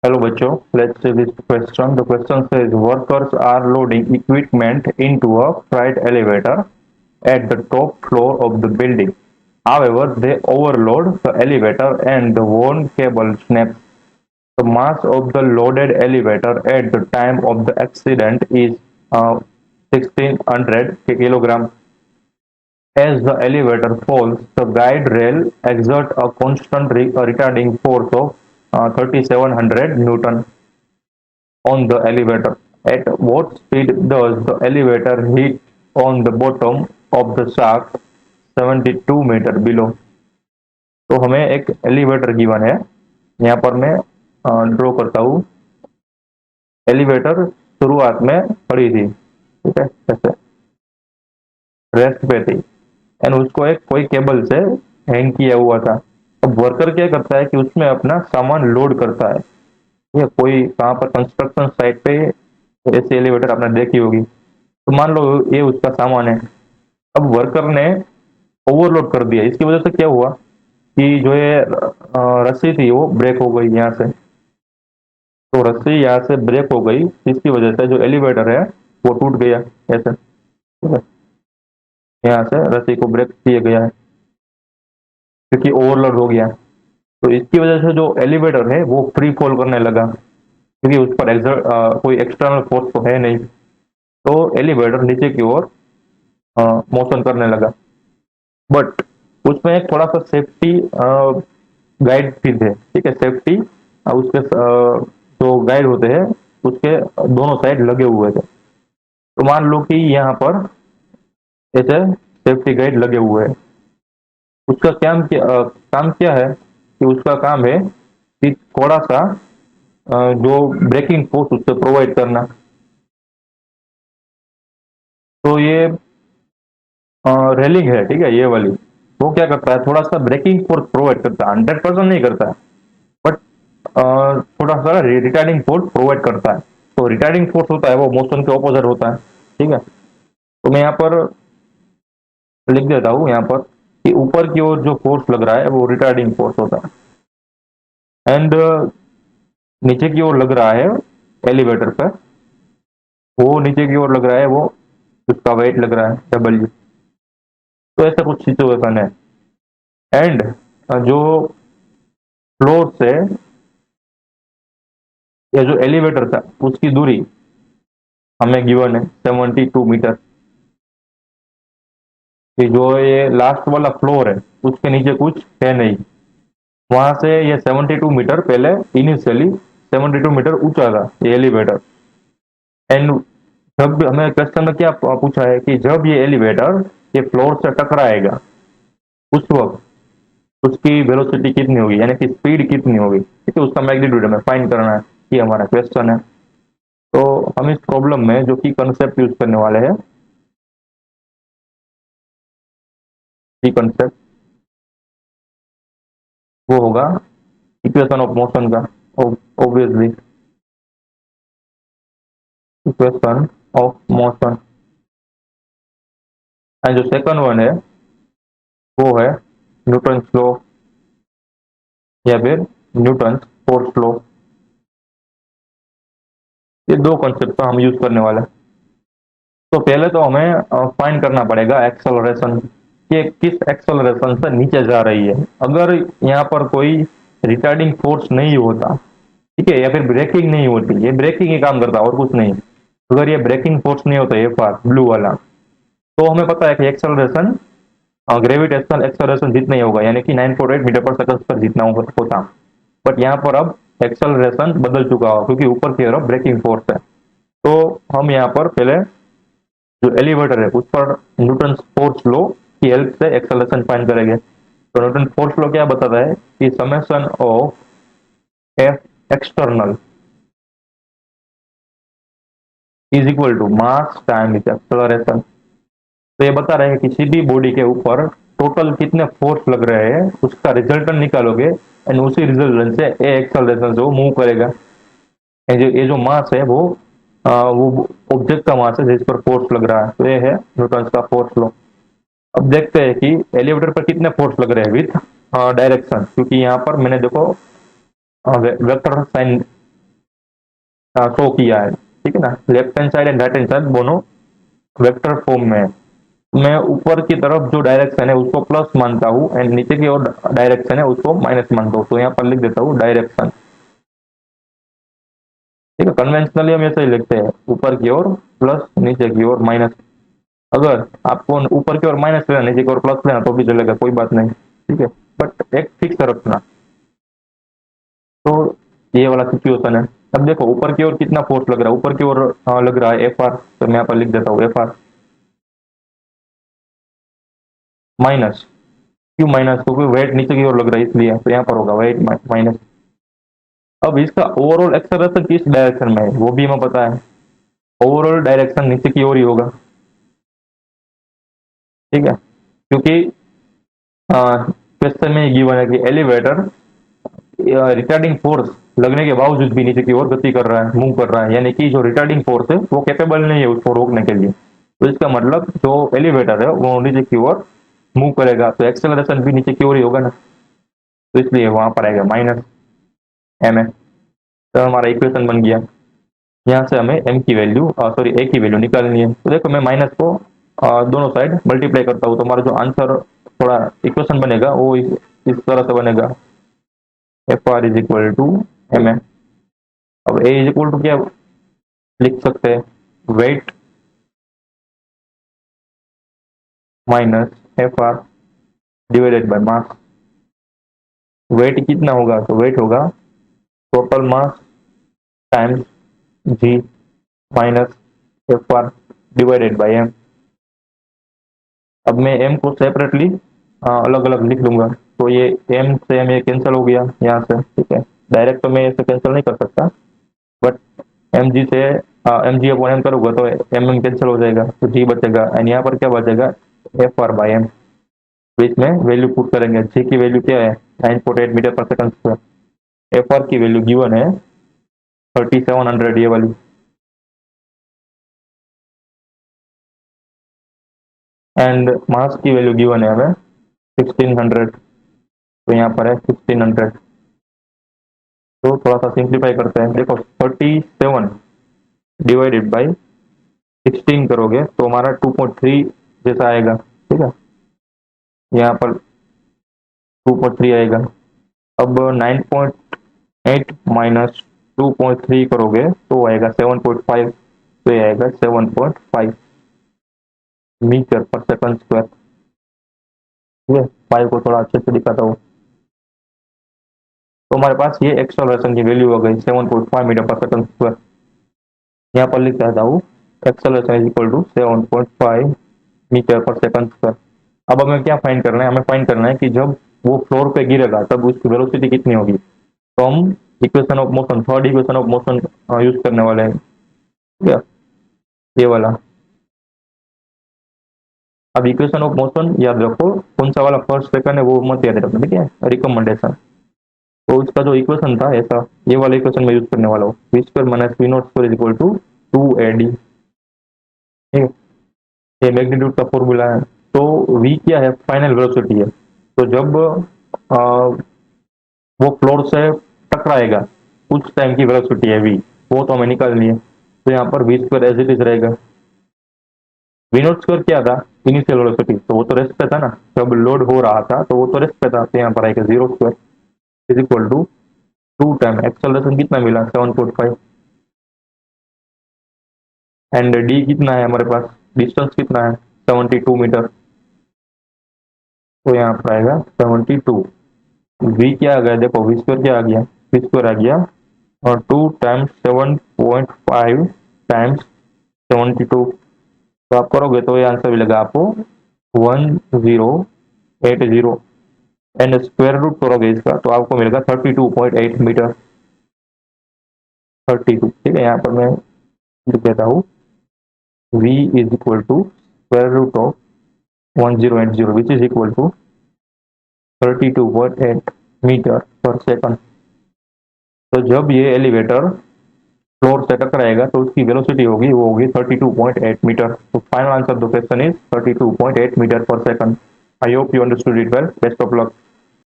Hello बच्चों, let's see this question. The question says workers are loading equipment into a freight elevator at the top floor of the building. However, they overload the elevator and the worn cable snaps. The mass of the loaded elevator at the time of the accident is 1600 kilograms. As the elevator falls, the guide rail exerts a constant retarding force of 3700 Newton on the elevator. At what speed does the elevator hit on the bottom of the shaft 72 meter below? तो हमें एक elevator given है। यहाँ पर मैं draw करता हूँ। Elevator शुरुआत में खड़ी थी, ठीक है, ऐसे रेस्ट पे थी एंड उसको एक कोई केबल से हैंग किया हुआ था। अब वर्कर क्या करता है कि उसमें अपना सामान लोड करता है। ये कोई कहाँ पर कंस्ट्रक्शन साइट पे ऐसी एलिवेटर आपने देखी होगी। तो मान लो ये उसका सामान है। अब वर्कर ने ओवरलोड कर दिया। इसकी वजह से क्या हुआ कि जो ये रस्सी थी वो ब्रेक हो गई यहाँ से। तो रस्सी यहाँ से ब्रेक हो गई, इसकी वजह से जो एलिवेटर है वो टूट गया ऐसे, ठीक है। यहाँ से रस्सी को ब्रेक किया गया है क्योंकि ओवरलोड हो गया। तो इसकी वजह से जो एलिवेटर है वो फ्री फॉल करने लगा क्योंकि उस पर कोई एक्सटर्नल फोर्स तो है नहीं। तो एलिवेटर नीचे की ओर मोशन करने लगा। बट उसमें एक थोड़ा सा सेफ्टी गाइड भी थे, ठीक है। सेफ्टी उसके जो गाइड होते हैं उसके दोनों साइड लगे हुए थे। तो मान लो कि यहाँ पर ऐसे सेफ्टी गाइड लगे हुए हैं। उसका काम क्या है कि उसका काम है कि थोड़ा सा जो ब्रेकिंग फोर्स उससे प्रोवाइड करना। तो ये रेलिंग है, ठीक है, ये वाली। वो क्या करता है, थोड़ा सा ब्रेकिंग फोर्स प्रोवाइड करता है। 100% नहीं करता है, बट थोड़ा सा रिटार्डिंग फोर्स प्रोवाइड करता है। तो रिटार्डिंग फोर्स होता है वो मोशन के ऑपोजिट होता है, ठीक है। तो मैं यहाँ पर लिख देता हूँ यहाँ पर कि ऊपर की ओर जो फोर्स लग रहा है वो रिटार्डिंग फोर्स होता है एंड नीचे की ओर लग रहा है एलिवेटर पर, वो नीचे की ओर लग रहा है वो उसका वेट लग रहा है डब्ल्यू। तो ऐसा कुछ सिचुएशन है एंड जो फ्लोर से या जो एलिवेटर था उसकी दूरी हमें गिवन है 72 मीटर। कि जो ये लास्ट वाला फ्लोर है उसके नीचे कुछ है नहीं। वहां से ये 72 मीटर पहले इनिशियली 72 मीटर ऊंचा था ये एलिवेटर। एंड जब हमें क्वेश्चन में क्या पूछा है कि जब ये एलिवेटर ये फ्लोर से टकराएगा उस वक्त उसकी वेलोसिटी कितनी होगी, यानी कि स्पीड कितनी होगी, ठीक है। उसका मैग्नीट्यूड हमें फाइंड करना है, ये हमारा क्वेश्चन है। तो हम इस प्रॉब्लम में जो की कंसेप्ट यूज करने वाले हैं, की कंसेप्ट वो होगा इक्वेशन ऑफ मोशन का, obviously equation of motion. And जो सेकंड वन है वो है न्यूटन लॉ या फिर न्यूटन फोर्स लॉ। ये दो कंसेप्ट का हम यूज करने वाले हैं। तो पहले तो हमें फाइंड करना पड़ेगा एक्सेलरेशन, कि किस एक्सेलरेशन से नीचे जा रही है। अगर यहाँ पर कोई रिटार्डिंग फोर्स नहीं होता, ठीक है, या फिर ब्रेकिंग नहीं होती, ये ब्रेकिंग ही काम करता और कुछ नहीं। अगर ये ब्रेकिंग फोर्स नहीं होता, ये पार्ट ब्लू वाला, तो हमें पता है कि एक्सेलरेशन ग्रेविटेशनल एक्सेलरेशन जितना ही होगा, यानी कि 9.8 मीटर पर सेकंड पर जितना होता। बट यहाँ पर अब एक्सेलरेशन बदल चुका हो क्योंकि ऊपर की तरफ ब्रेकिंग फोर्स है। तो हम यहाँ पर पहले जो एलिवेटर है उस पर न्यूटन फोर्स लॉ की हेल्प से एक्सेलरेशन फाइंड करेंगे। तो न्यूटन फोर्स लॉ क्या बताता है कि summation of F external is equal to mass time acceleration. तो ये बता रहे हैं कि किसी भी बॉडी के ऊपर टोटल कितने फोर्स लग रहे हैं उसका रिजल्टेंट निकालोगे एंड उसी रिजल्टेंट से ए एक्सेलरेशन से वो मूव करेगा। ये जो मास है वो ऑब्जेक्ट का मास है जिस पर फोर्स लग रहा है। तो ये है न्यूटन का फोर्स लॉ। अब देखते हैं कि एलिवेटर पर कितने फोर्स लग रहे हैं विथ डायरेक्शन, क्योंकि यहाँ पर मैंने देखो वेक्टर साइन शो किया है, ठीक है ना। Left hand side and right hand side दोनों वेक्टर फॉर्म में है। मैं ऊपर की तरफ जो डायरेक्शन है उसको प्लस मानता हूँ एंड नीचे की ओर डायरेक्शन है उसको माइनस मानता हूँ, तो यहाँ पर लिख देता हूँ डायरेक्शन। ठीक है, कन्वेंशनली हम ऐसे ही लिखते हैं, ऊपर की ओर प्लस, नीचे की ओर माइनस। अगर आपको ऊपर की ओर माइनस लेना, नीचे की ओर प्लस लेना तो भी चलेगा, कोई बात नहीं, ठीक है। बट एक फिक्स रखना। तो ये वाला सिचुएशन है। अब देखो ऊपर की ओर कितना फोर्स लग रहा है, ऊपर की ओर लग रहा है एफ आर, तो मैं यहाँ पर लिख देता हूँ एफ आर माइनस। क्यों माइनस? क्योंकि वेट नीचे की ओर लग रहा है इसलिए, तो यहाँ पर होगा वेट माइनस। अब इसका ओवरऑल एक्सेलरेशन किस डायरेक्शन में है वो भी हमें पता है, ओवरऑल डायरेक्शन नीचे की ओर ही होगा, ठीक है। क्योंकि क्वेश्चन में गिवन है कि एलिवेटर रिटार्डिंग फोर्स लगने के बावजूद भी नीचे की ओर गति कर रहा है, मूव कर रहा है, यानी कि जो रिटार्डिंग फोर्स है वो कैपेबल नहीं है उसको रोकने के लिए। तो इसका मतलब जो एलिवेटर है वो नीचे की ओर मूव करेगा, तो एक्सेलरेशन भी नीचे की ओर ही होगा ना, तो इसलिए वहां पर आएगा माइनस एम ए। तो हमारा इक्वेशन बन गया। यहाँ से हमें एम की वैल्यू, सॉरी ए की वैल्यू निकालनी है। तो देखो मैं माइनस को दोनों साइड मल्टीप्लाई करता हूँ, तो हमारा जो आंसर थोड़ा इक्वेशन बनेगा वो इस तरह से बनेगा, F R is equal to M A. अब ए इज इक्वल टू क्या लिख सकते हैं, weight minus F R divided by mass. Weight कितना होगा? तो वेट होगा total mass times G minus F R divided by M. अब मैं एम को सेपरेटली अलग अलग लिख लूंगा, तो ये एम से एम ये कैंसिल हो गया यहाँ से, ठीक है। डायरेक्ट तो मैं इसे कैंसिल नहीं कर सकता, बट एम जी से एम जी अपॉन एम करूंगा तो एम एम कैंसिल हो जाएगा, तो जी बचेगा एंड यहाँ पर क्या बचेगा, एफ आर बाई एम। तो इसमें वैल्यू पुट करेंगे, जी की वैल्यू क्या है 9.8 metre per second square, F R की वैल्यू गिवन है 3700 ये वाली, एंड मास की वैल्यू गिवन है हमें 1600, तो यहाँ पर है 1600। तो थोड़ा सा सिंप्लीफाई करते हैं, देखो 37 डिवाइडेड बाई 16 करोगे तो हमारा 2.3 जैसा आएगा, ठीक है। यहाँ पर 2.3 आएगा। अब 9.8 माइनस 2.3 करोगे तो आएगा 7.5, तो ये आएगा 7.5 मीटर पर सेकंड स्क्वायर। ठीक है, 5 को थोड़ा अच्छे से दिखाता हूँ। तो हमारे पास ये एक्सेलरेशन की वैल्यू हो गई 7.5 मीटर पर सेकंड स्क्वायर। यहाँ पर लिख देता हूँ acceleration is equal to 7.5 meter per second square. अब हमें क्या फाइंड करना है, हमें फाइंड करना है कि जब वो फ्लोर पे गिरेगा तब उसकी वेलोसिटी कितनी होगी। तो हम equation of motion, third equation of motion use करने वाले हैं, ठीक है, ये वाला। अब इक्वेशन ऑफ मोशन याद रखो, कौन सा वाला फर्स्ट सेकंड है वो मत याद रखना, ठीक है, रिकमेंडेशन। तो उसका जो इक्वेशन था ऐसा, ये वाला इक्वेशन में यूज करने वाला हूँ, V square minus V naught square is equal to 2 AD, ठीक है। ये मैग्नीट्यूड का फॉर्मूला है। तो वी क्या है, फाइनल वेलोसिटी है। तो जब वो फ्लोर से टकराएगा उस टाइम की वेलोसिटी है वी, वो तो हमें निकालनी है। तो यहाँ पर V square as it is रहेगा। वी नॉट स्क्वायर क्या था, इनिशियल वेलोसिटी, तो वो तो रेस्ट पे था ना, जब लोड हो रहा था तो वो तो रेस्ट पे था, तो यहाँ पर आएगा 0 square is equal to 2 time acceleration कितना मिला 7.5, एंड डी कितना है हमारे पास, डिस्टेंस कितना है 72 मीटर, तो यहाँ पर आएगा 72। वी क्या आ गया, देखो वी स्क्वायर क्या आ गया, वी स्क्वायर आ गया और 2 टाइम्स 7.5 टाइम्स 72। तो आप करोगे तो ये आंसर मिलेगा आपको 1080, एंड स्क्वायर रूट करोगे इसका तो आपको मिलेगा 32.8 मीटर, 32, ठीक है। यहाँ पर मैं लिख देता हूँ v is equal to square root of 1080 which is equal to 32.8 metre per second. तो जब ये एलिवेटर फ्लोर से टकराएगा तो उसकी वेलोसिटी होगी, वो होगी 32.8 मीटर। तो final answer of the question is 32.8 metre per second. I hope you understood it well, best of luck.